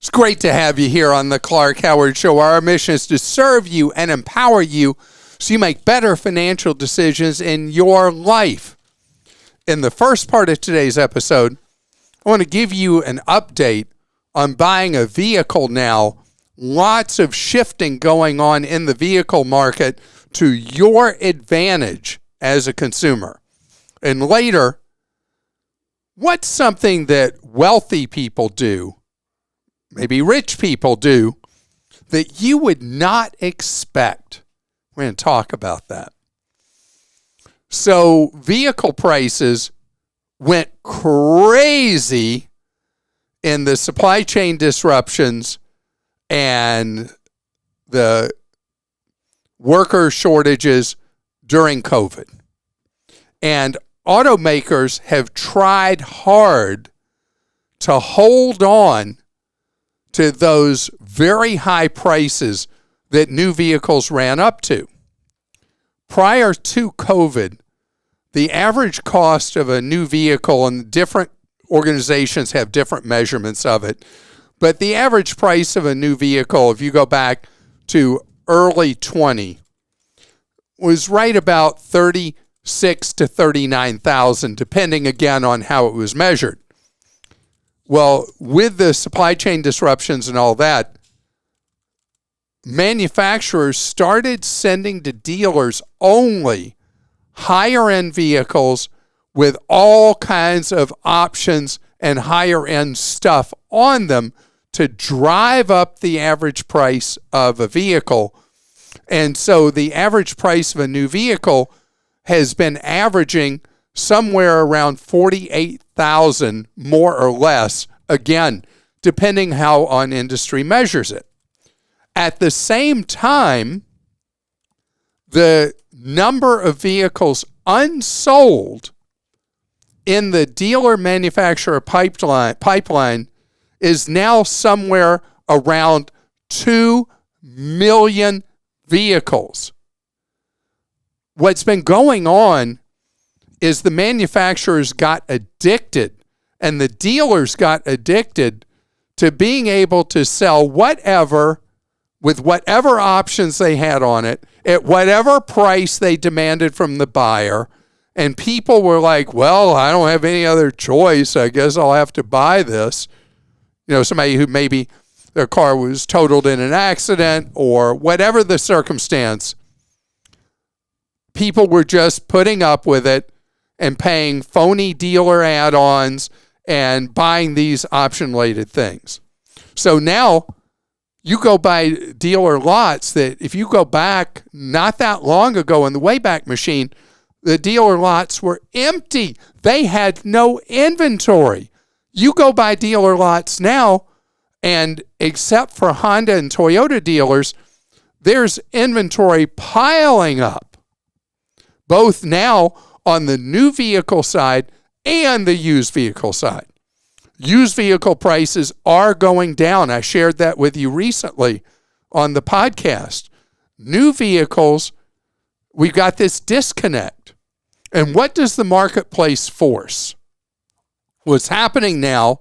It's great to have you here on the Clark Howard Show. Our mission is to serve you and empower you so you make better financial decisions in your life. In the first part of today's episode, I want to give you an update on buying a vehicle now. Lots of shifting going on in the vehicle market to your advantage as a consumer. And later, what's something that wealthy people do, maybe rich people do, that you would not expect? We're going to talk about that. So vehicle prices went crazy in the supply chain disruptions and the worker shortages during COVID. And automakers have tried hard to hold on to those very high prices that new vehicles ran up to. Prior to COVID, the average cost of a new vehicle, and different organizations have different measurements of it, but the average price of a new vehicle, if you go back to early 20, was right about $36,000 to $39,000, depending again on how it was measured. Well, with the supply chain disruptions and all that, manufacturers started sending to dealers only higher-end vehicles with all kinds of options and higher-end stuff on them to drive up the average price of a vehicle. And so the average price of a new vehicle has been averaging somewhere around $48,000, more or less, again, depending how on industry measures it. At the same time, the number of vehicles unsold in the dealer manufacturer pipeline is now somewhere around 2 million vehicles. What's been going on is the manufacturers got addicted and the dealers got addicted to being able to sell whatever with whatever options they had on it at whatever price they demanded from the buyer. And people were like, well, I don't have any other choice. I guess I'll have to buy this. You know, somebody who maybe their car was totaled in an accident or whatever the circumstance, people were just putting up with it and paying phony dealer add-ons and buying these option-related things. So now you go buy dealer lots that if you go back not that long ago in the Wayback Machine, the dealer lots were empty. They had no inventory. You go buy dealer lots now, and except for Honda and Toyota dealers, there's inventory piling up, both now on the new vehicle side and the used vehicle side. Used vehicle prices are going down. I shared that with you recently on the podcast. New vehicles, we've got this disconnect. And what does the marketplace force? What's happening now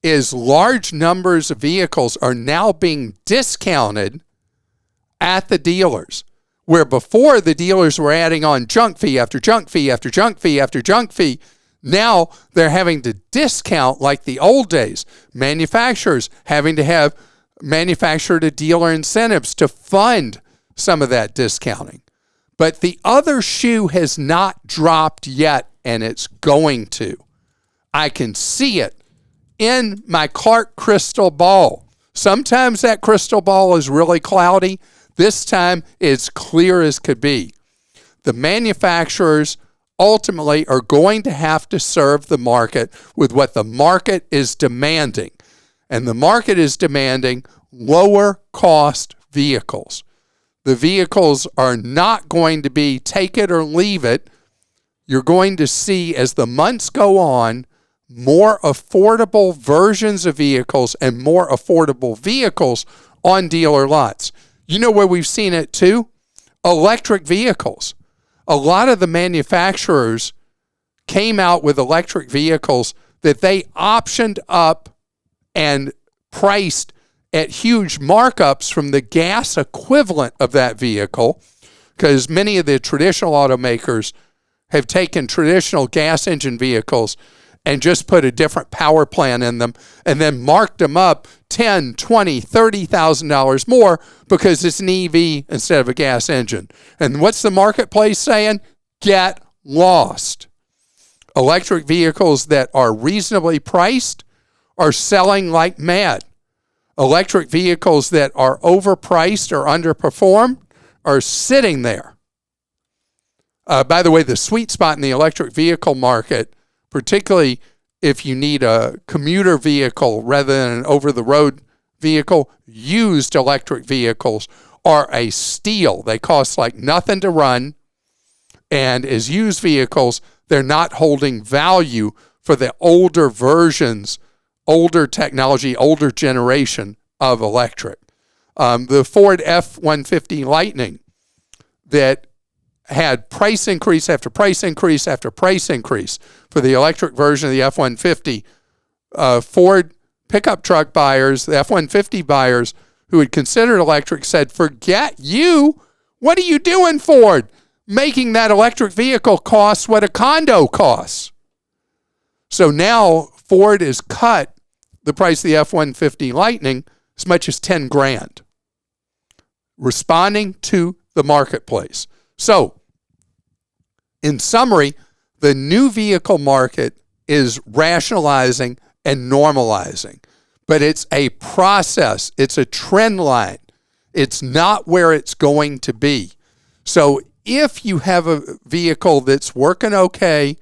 is large numbers of vehicles are now being discounted at the dealers, where before the dealers were adding on junk fee after junk fee after junk fee after junk fee. Now they're having to discount like the old days. Manufacturers having to have manufacturer-to-dealer incentives to fund some of that discounting. But the other shoe has not dropped yet, and it's going to. I can see it in my Clark crystal ball. Sometimes that crystal ball is really cloudy. This time it's clear as could be. The manufacturers ultimately are going to have to serve the market with what the market is demanding. And the market is demanding lower cost vehicles. The vehicles are not going to be take it or leave it. You're going to see, as the months go on, more affordable versions of vehicles and more affordable vehicles on dealer lots. You know where we've seen it too? Electric vehicles. A lot of the manufacturers came out with electric vehicles that they optioned up and priced at huge markups from the gas equivalent of that vehicle, because many of the traditional automakers have taken traditional gas engine vehicles and just put a different power plant in them and then marked them up $10,000, $20,000, $30,000 more because it's an EV instead of a gas engine. And what's the marketplace saying? Get lost. Electric vehicles that are reasonably priced are selling like mad. Electric vehicles that are overpriced or underperformed are sitting there. By the way, the sweet spot in the electric vehicle market, particularly if you need a commuter vehicle rather than an over-the-road vehicle, used electric vehicles are a steal. They cost like nothing to run, and as used vehicles, they're not holding value for the older versions, older technology, older generation of electric. The Ford F-150 Lightning that had price increase after price increase after price increase for the electric version of the F-150. Ford pickup truck buyers, the F-150 buyers who had considered electric said, forget you. What are you doing, Ford? Making that electric vehicle cost what a condo costs. So now Ford has cut the price of the F-150 Lightning as much as $10,000, responding to the marketplace. So, in summary, the new vehicle market is rationalizing and normalizing, but it's a process. It's a trend line. It's not where it's going to be. So if you have a vehicle that's working okay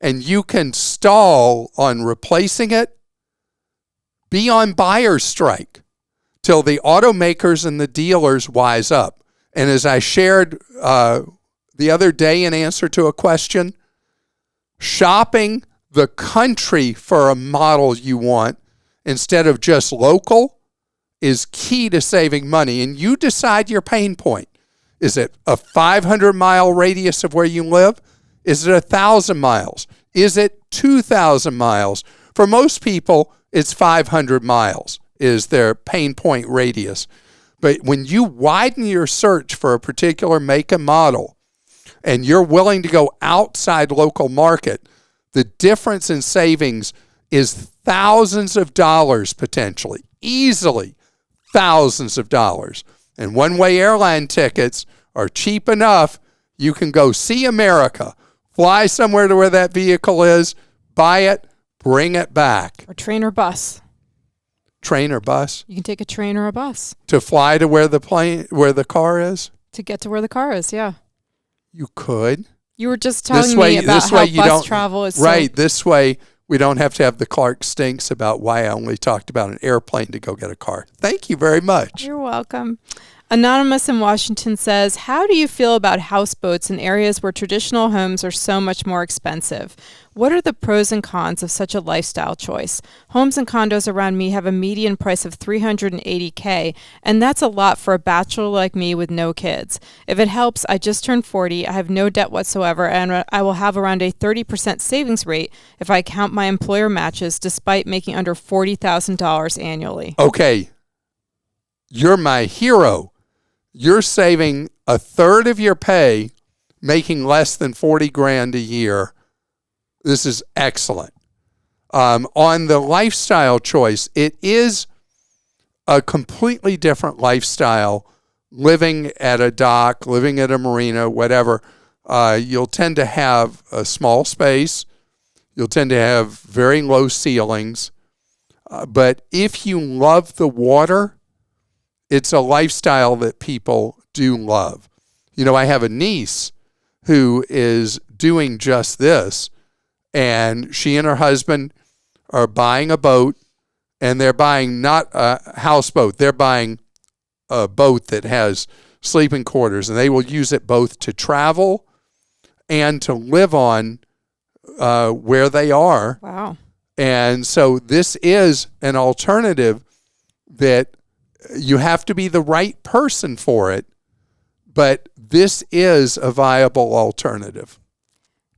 and you can stall on replacing it, be on buyer's strike till the automakers and the dealers wise up. And as I shared the other day in answer to a question, shopping the country for a model you want instead of just local is key to saving money. And you decide your pain point. Is it a 500-mile radius of where you live? Is it 1,000 miles? Is it 2,000 miles? For most people, it's 500 miles is their pain point radius. But when you widen your search for a particular make and model, and you're willing to go outside local market, the difference in savings is thousands of dollars potentially, easily thousands of dollars. And one-way airline tickets are cheap enough, you can go see America, fly somewhere to where that vehicle is, buy it, bring it back. Or train or bus. Train or bus? You can take a train or a bus. To fly to where the car is? To get to where the car is, yeah. You could. You were just telling me about how bus travel is right. This way, we don't have to have the Clark Stinks about why I only talked about an airplane to go get a car. Thank you very much. You're welcome. Anonymous in Washington says, how do you feel about houseboats in areas where traditional homes are so much more expensive? What are the pros and cons of such a lifestyle choice? Homes and condos around me have a median price of $380K, and that's a lot for a bachelor like me with no kids. If it helps, I just turned 40, I have no debt whatsoever, and I will have around a 30% savings rate if I count my employer matches, despite making under $40,000 annually. Okay, you're my hero. You're saving a third of your pay, making less than $40,000 a year. This is excellent. On the lifestyle choice, it is a completely different lifestyle. Living at a dock, living at a marina, whatever, you'll tend to have a small space. You'll tend to have very low ceilings. But if you love the water, it's a lifestyle that people do love. You know, I have a niece who is doing just this, and she and her husband are buying a boat, and they're buying not a houseboat. They're buying a boat that has sleeping quarters, and they will use it both to travel and to live on where they are. Wow. And so this is an alternative that you have to be the right person for it, but this is a viable alternative.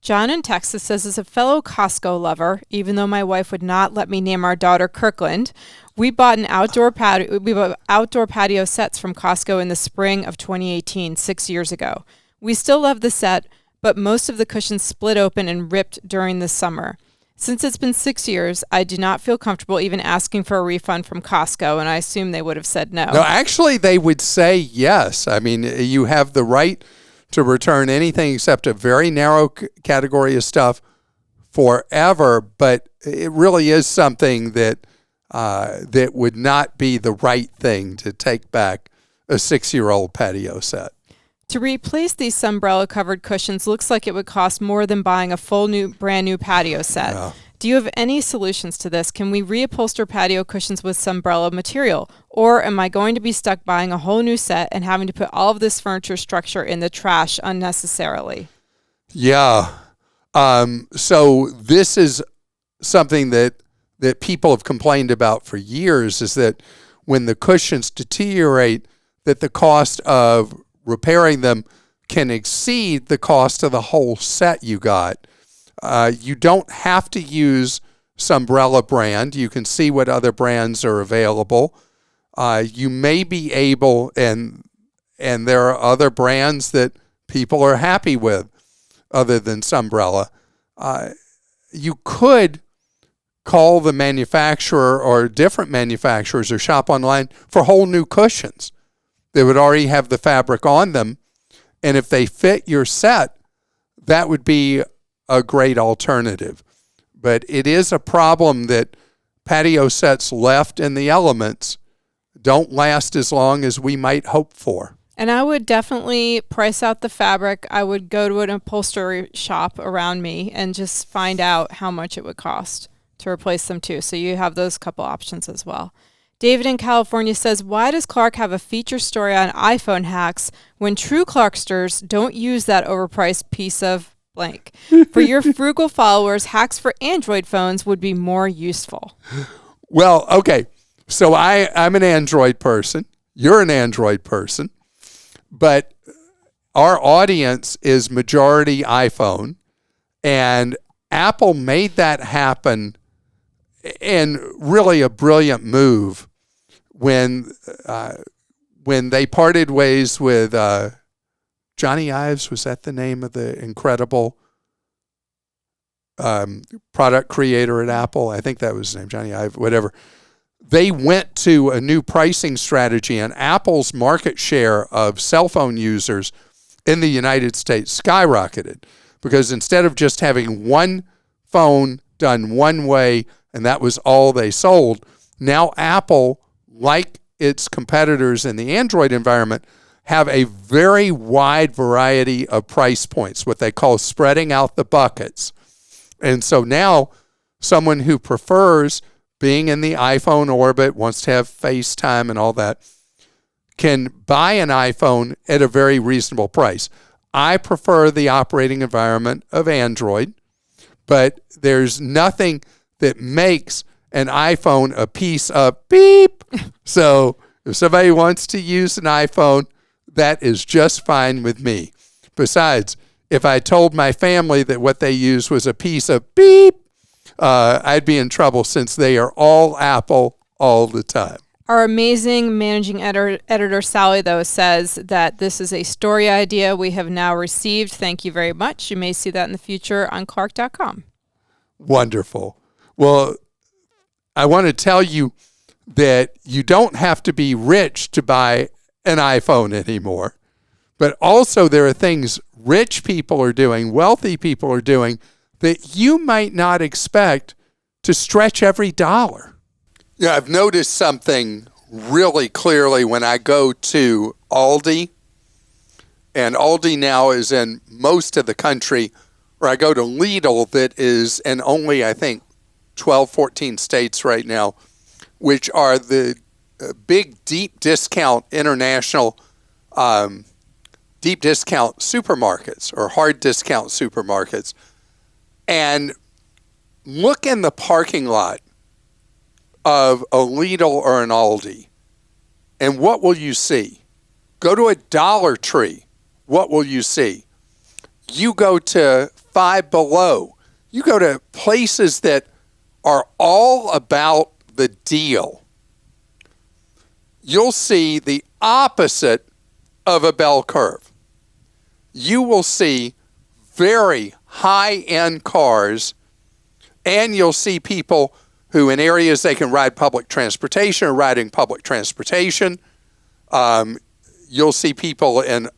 John in Texas says, as a fellow Costco lover, even though my wife would not let me name our daughter Kirkland, We bought outdoor patio sets from Costco in the spring of 2018, 6 years ago. We still love the set, but most of the cushions split open and ripped during the summer. Since it's been 6 years, I do not feel comfortable even asking for a refund from Costco, and I assume they would have said no. No, actually, they would say yes. I mean, you have the right to return anything except a very narrow category of stuff forever, but it really is something that that would not be the right thing to take back a 6-year-old patio set. To replace these sunbrella-covered cushions looks like it would cost more than buying a brand new patio set. Yeah. Do you have any solutions to this? Can we reupholster patio cushions with sunbrella material? Or am I going to be stuck buying a whole new set and having to put all of this furniture structure in the trash unnecessarily? Yeah. So this is something that people have complained about for years, is that when the cushions deteriorate, that the cost of repairing them can exceed the cost of the whole set you got. You don't have to use Sunbrella brand. You can see what other brands are available. You may be able, and there are other brands that people are happy with other than Sunbrella. You could call the manufacturer or different manufacturers or shop online for whole new cushions. They would already have the fabric on them. And if they fit your set, that would be a great alternative. But it is a problem that patio sets left in the elements don't last as long as we might hope for. And I would definitely price out the fabric. I would go to an upholstery shop around me and just find out how much it would cost to replace them too. So you have those couple options as well. David in California says, why does Clark have a feature story on iPhone hacks when true Clarksters don't use that overpriced piece of blank? For your frugal followers, hacks for Android phones would be more useful. Well, okay. So I'm an Android person. You're an Android person. But our audience is majority iPhone. And Apple made that happen in really a brilliant move when they parted ways with Johnny Ives. Was that the name of the incredible product creator at Apple? I think that was his name, Johnny Ives, whatever. They went to a new pricing strategy, and Apple's market share of cell phone users in the United States skyrocketed, because instead of just having one phone done one way and that was all they sold, now Apple, like its competitors in the Android environment, have a very wide variety of price points, what they call spreading out the buckets. And so now someone who prefers being in the iPhone orbit, wants to have FaceTime and all that, can buy an iPhone at a very reasonable price. I prefer the operating environment of Android, but there's nothing that makes an iPhone a piece of beep. So if somebody wants to use an iPhone, that is just fine with me. Besides, if I told my family that what they used was a piece of beep, I'd be in trouble, since they are all Apple all the time. Our amazing managing editor, Sally, though, says that this is a story idea we have now received. Thank you very much. You may see that in the future on Clark.com. Wonderful. Well, I want to tell you that you don't have to be rich to buy an iPhone anymore. But also there are things rich people are doing, wealthy people are doing, that you might not expect to stretch every dollar. Yeah, I've noticed something really clearly when I go to Aldi, and Aldi now is in most of the country, or I go to Lidl, that is in only, I think, 12, 14 states right now, which are the big deep discount international deep discount supermarkets or hard discount supermarkets. And look in the parking lot of a Lidl or an Aldi, and what will you see? Go to a Dollar Tree. What will you see? You go to Five Below. You go to places that are all about the deal. you'll see the opposite of a bell curve. You will see very high-end cars, and you'll see people who in areas they can ride public transportation are riding public transportation. You'll see people in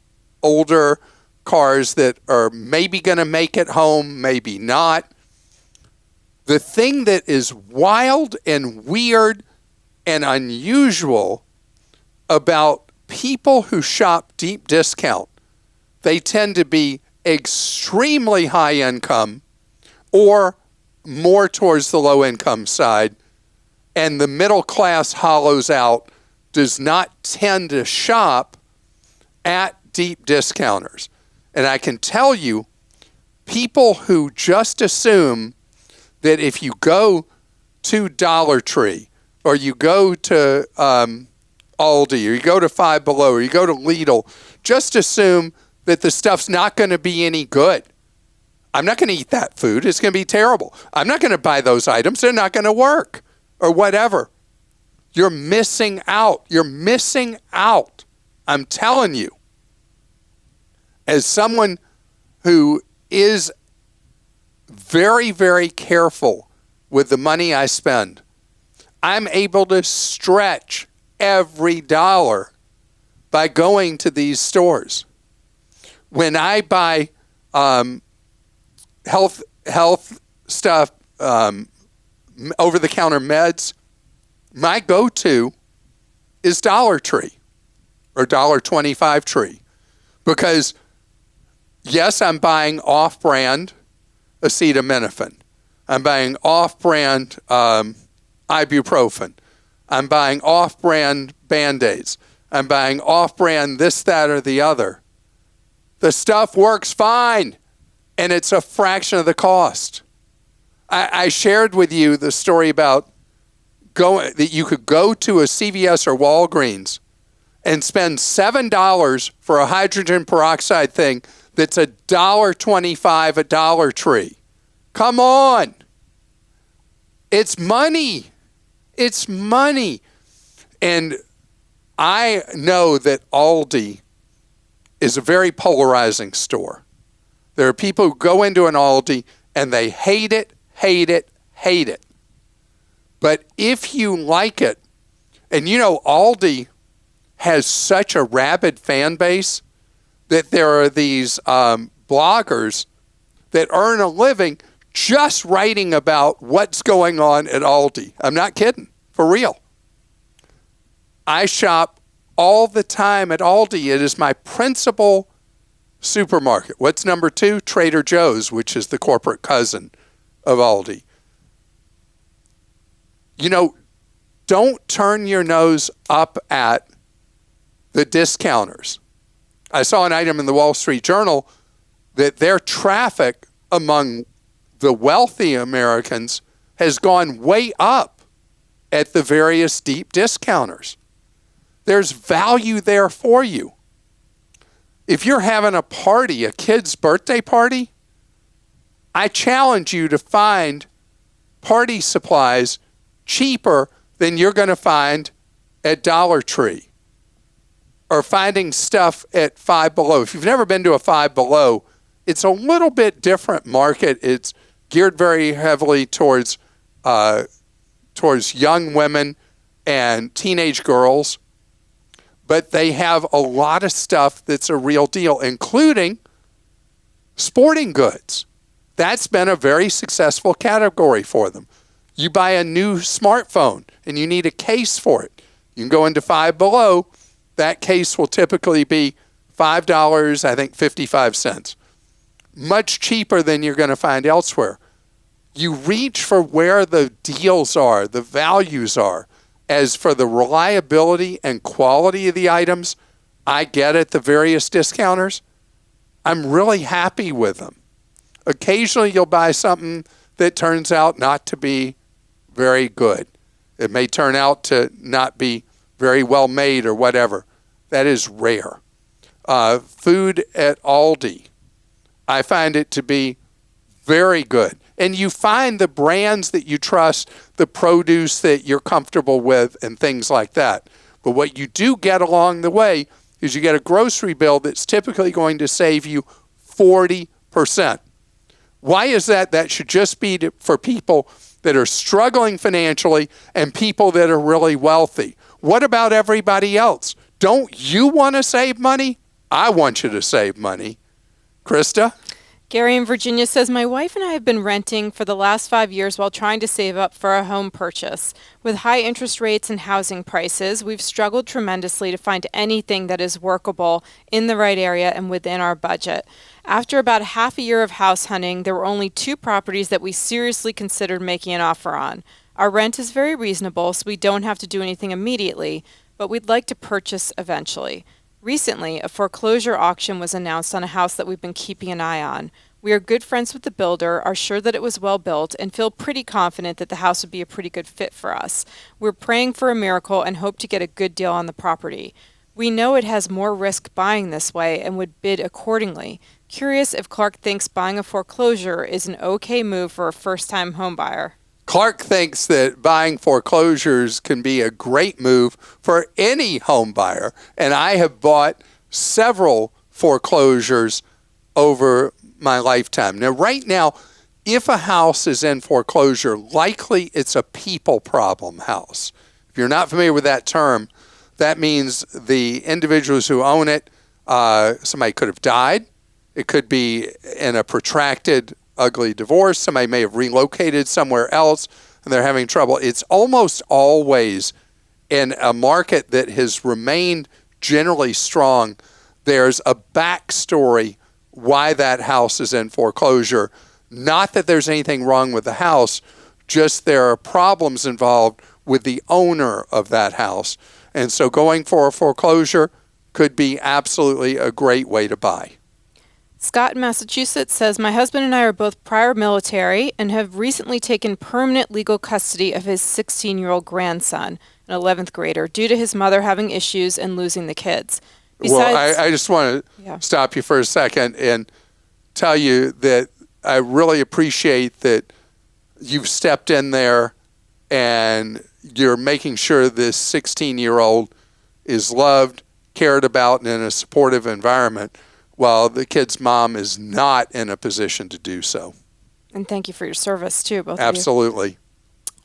older cars that are maybe going to make it home, maybe not. The thing that is wild and weird and unusual about people who shop deep discount, they tend to be extremely high income or more towards the low income side, and the middle class hollows out, does not tend to shop at deep discounters. And I can tell you, people who just assume that if you go to Dollar Tree or you go to Aldi or you go to Five Below or you go to Lidl, just assume that the stuff's not going to be any good. I'm not going to eat that food. It's going to be terrible. I'm not going to buy those items. They're not going to work or whatever. You're missing out. You're missing out. I'm telling you. As someone who is very, very careful with the money I spend, I'm able to stretch every dollar by going to these stores. When I buy health stuff, over-the-counter meds, my go-to is Dollar Tree or $1.25 Tree. Because, yes, I'm buying off-brand acetaminophen. I'm buying off-brand ibuprofen. I'm buying off-brand Band-Aids. I'm buying off-brand this, that, or the other. The stuff works fine, and it's a fraction of the cost. I shared with you the story about that you could go to a CVS or Walgreens and spend $7 for a hydrogen peroxide thing that's $1.25 at Dollar Tree. Come on. It's money. It's money. And I know that Aldi is a very polarizing store. There are people who go into an Aldi and they hate it, hate it, hate it. But if you like it, and you know Aldi has such a rabid fan base that there are these bloggers that earn a living just writing about what's going on at Aldi. I'm not kidding, for real. I shop all the time at Aldi. It is my principal supermarket. What's number two? Trader Joe's, which is the corporate cousin of Aldi. You know, don't turn your nose up at the discounters. I saw an item in the Wall Street Journal that their traffic among the wealthy Americans has gone way up at the various deep discounters. There's value there for you. If you're having a party, a kid's birthday party, I challenge you to find party supplies cheaper than you're going to find at Dollar Tree or finding stuff at Five Below. If you've never been to a Five Below, it's a little bit different market. It's geared very heavily towards young women and teenage girls. But they have a lot of stuff that's a real deal, including sporting goods. That's been a very successful category for them. You buy a new smartphone and you need a case for it. You can go into Five Below. That case will typically be $5, I think 55 cents. Much cheaper than you're going to find elsewhere. You reach for where the deals are, the values are. As for the reliability and quality of the items I get at the various discounters, I'm really happy with them. Occasionally you'll buy something that turns out not to be very good. It may turn out to not be very well made or whatever. That is rare. Food at Aldi, I find it to be very good. And you find the brands that you trust, the produce that you're comfortable with, and things like that. But what you do get along the way is you get a grocery bill that's typically going to save you 40%. Why is that? That should just be for people that are struggling financially and people that are really wealthy. What about everybody else? Don't you want to save money? I want you to save money. Christa? Gary in Virginia says, my wife and I have been renting for the last 5 years while trying to save up for a home purchase. With high interest rates and housing prices, we've struggled tremendously to find anything that is workable in the right area and within our budget. After about half a year of house hunting, there were only 2 properties that we seriously considered making an offer on. Our rent is very reasonable, so we don't have to do anything immediately, but we'd like to purchase eventually. Recently, a foreclosure auction was announced on a house that we've been keeping an eye on. We are good friends with the builder, are sure that it was well built, and feel pretty confident that the house would be a pretty good fit for us. We're praying for a miracle and hope to get a good deal on the property. We know it has more risk buying this way and would bid accordingly. Curious if Clark thinks buying a foreclosure is an okay move for a first-time home buyer. Clark thinks that buying foreclosures can be a great move for any home buyer, and I have bought several foreclosures over my lifetime. Now, right now, if a house is in foreclosure, likely it's a people problem house. If you're not familiar with that term, that means the individuals who own it, somebody could have died. It could be in a protracted ugly divorce. Somebody may have relocated somewhere else and they're having trouble. It's almost always in a market that has remained generally strong. There's a backstory why that house is in foreclosure. Not that there's anything wrong with the house, just there are problems involved with the owner of that house. And so going for a foreclosure could be absolutely a great way to buy. Scott in Massachusetts says, my husband and I are both prior military and have recently taken permanent legal custody of his 16-year-old grandson, an 11th grader, due to his mother having issues and losing the kids. Well, I just want to stop you for a second and tell you that I really appreciate that you've stepped in there and you're making sure this 16-year-old is loved, cared about, and in a supportive environment, while the kid's mom is not in a position to do so. And thank you for your service, too, both Absolutely.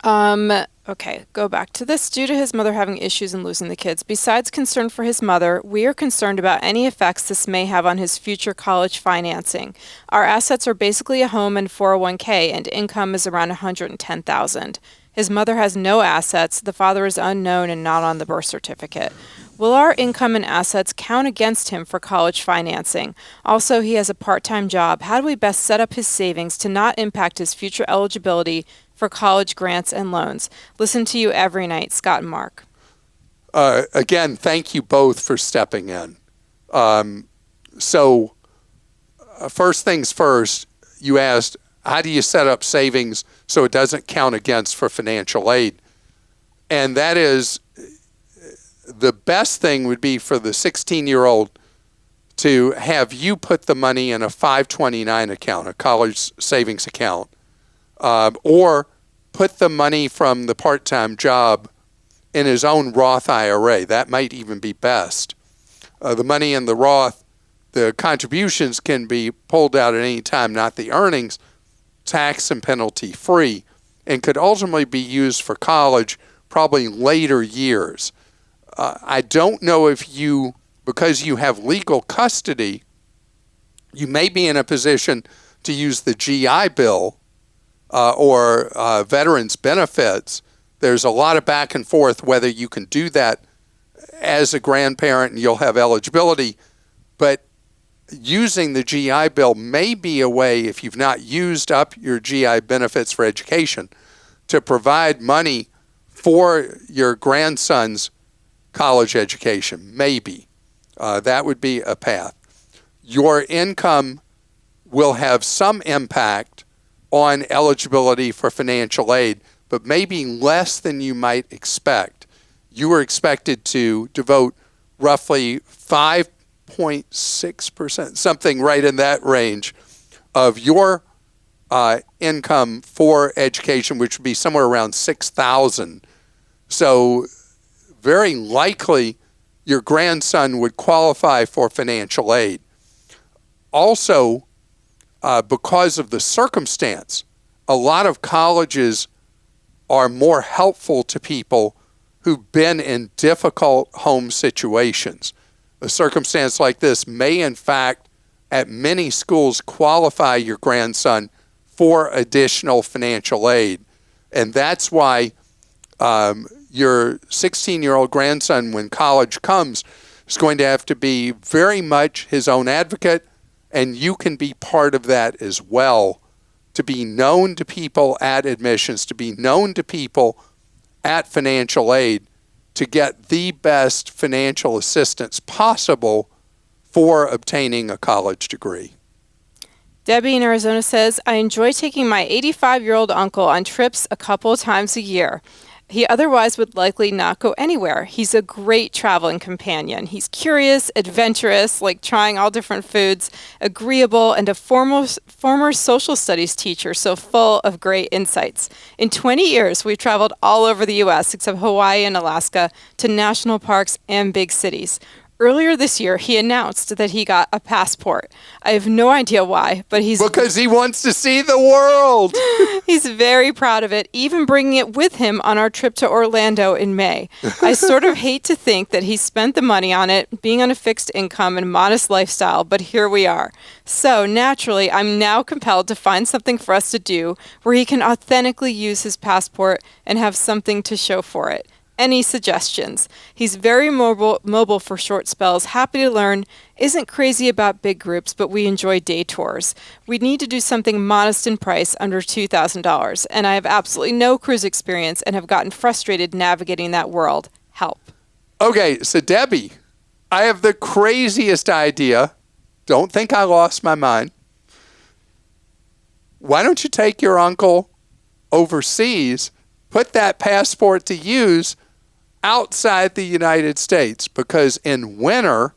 of you. Okay, go back to this. Due to his mother having issues and losing the kids, besides concern for his mother, we are concerned about any effects this may have on his future college financing. Our assets are basically a home and 401k, and income is around $110,000. His mother has no assets. The father is unknown and not on the birth certificate. Will our income and assets count against him for college financing? Also, he has a part-time job. How do we best set up his savings to not impact his future eligibility for college grants and loans? Listen to you every night, Scott and Mark. Again, thank you both for stepping in. First things first, you asked, how do you set up savings so it doesn't count against for financial aid? And that is, the best thing would be for the 16-year-old to have you put the money in a 529 account, a college savings account, or put the money from the part-time job in his own Roth IRA. That might even be best. The money in the Roth, the contributions can be pulled out at any time, not the earnings, tax and penalty free, and could ultimately be used for college probably later years. I don't know if you, because you have legal custody, you may be in a position to use the GI Bill or veterans benefits. There's a lot of back and forth whether you can do that as a grandparent and you'll have eligibility, but using the GI Bill may be a way, if you've not used up your GI benefits for education, to provide money for your grandson's college education. Maybe. That would be a path. Your income will have some impact on eligibility for financial aid, but maybe less than you might expect. You are expected to devote roughly 5.6%, something right in that range, of your income for education, which would be somewhere around $6,000. So very likely your grandson would qualify for financial aid. Also, because of the circumstance, a lot of colleges are more helpful to people who've been in difficult home situations. A circumstance like this may, in fact, at many schools qualify your grandson for additional financial aid. And that's why your 16-year-old grandson, when college comes, is going to have to be very much his own advocate, and you can be part of that as well, to be known to people at admissions, to be known to people at financial aid, to get the best financial assistance possible for obtaining a college degree. Debbie in Arizona says, I enjoy taking my 85-year-old uncle on trips a couple of times a year. He otherwise would likely not go anywhere. He's a great traveling companion. He's curious, adventurous, like trying all different foods, agreeable, and a former social studies teacher, so full of great insights. In 20 years, we've traveled all over the U.S., except Hawaii and Alaska, to national parks and big cities. Earlier this year, he announced that he got a passport. I have no idea why, but because he wants to see the world. He's very proud of it, even bringing it with him on our trip to Orlando in May. I sort of hate to think that he spent the money on it, being on a fixed income and modest lifestyle, but here we are. So naturally, I'm now compelled to find something for us to do where he can authentically use his passport and have something to show for it. Any suggestions? He's very mobile for short spells, happy to learn, isn't crazy about big groups, but we enjoy day tours. We need to do something modest in price, under $2,000, and I have absolutely no cruise experience and have gotten frustrated navigating that world. Help. Okay, so Debbie, I have the craziest idea. Don't think I lost my mind. Why don't you take your uncle overseas, put that passport to use outside the United States, because in winter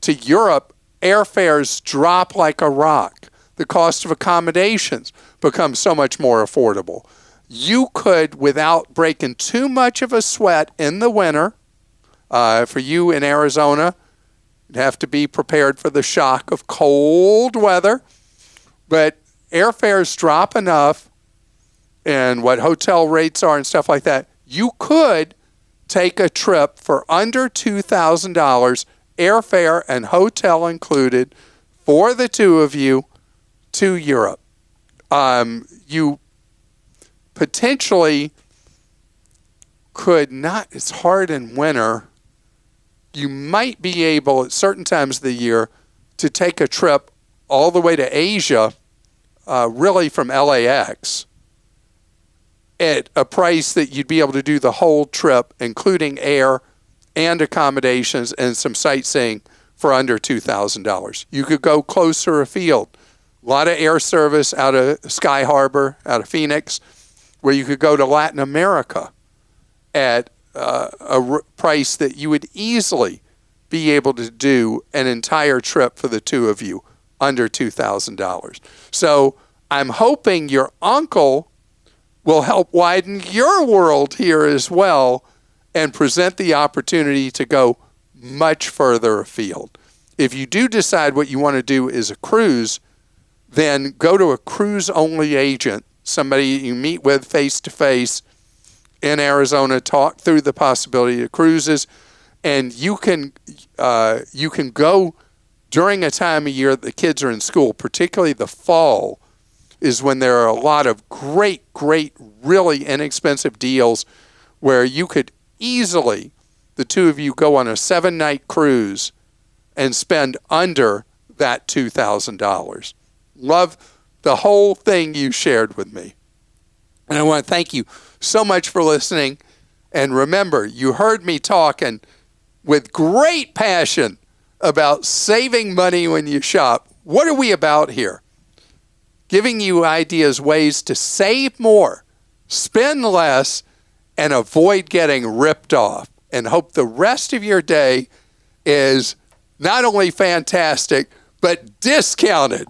to Europe, airfares drop like a rock. The cost of accommodations becomes so much more affordable. You could, without breaking too much of a sweat in the winter, for you in Arizona, you'd have to be prepared for the shock of cold weather, but airfares drop enough and what hotel rates are and stuff like that, you could take a trip for under $2,000, airfare and hotel included, for the two of you to Europe. You potentially could not, it's hard in winter, you might be able at certain times of the year to take a trip all the way to Asia, really from LAX, at a price that you'd be able to do the whole trip, including air and accommodations and some sightseeing, for under $2,000. You could go closer afield. A lot of air service out of Sky Harbor, out of Phoenix, where you could go to Latin America at a price that you would easily be able to do an entire trip for the two of you under $2,000. So I'm hoping your uncle will help widen your world here as well and present the opportunity to go much further afield. If you do decide what you want to do is a cruise, then go to a cruise-only agent, somebody you meet with face-to-face in Arizona, talk through the possibility of cruises, and you can go during a time of year that the kids are in school, particularly the fall, is when there are a lot of great, really inexpensive deals where you could easily, the two of you, go on a 7-night cruise and spend under that $2,000. Love the whole thing you shared with me. And I want to thank you so much for listening. And remember, you heard me talking with great passion about saving money when you shop. What are we about here? Giving you ideas, ways to save more, spend less, and avoid getting ripped off. And hope the rest of your day is not only fantastic, but discounted.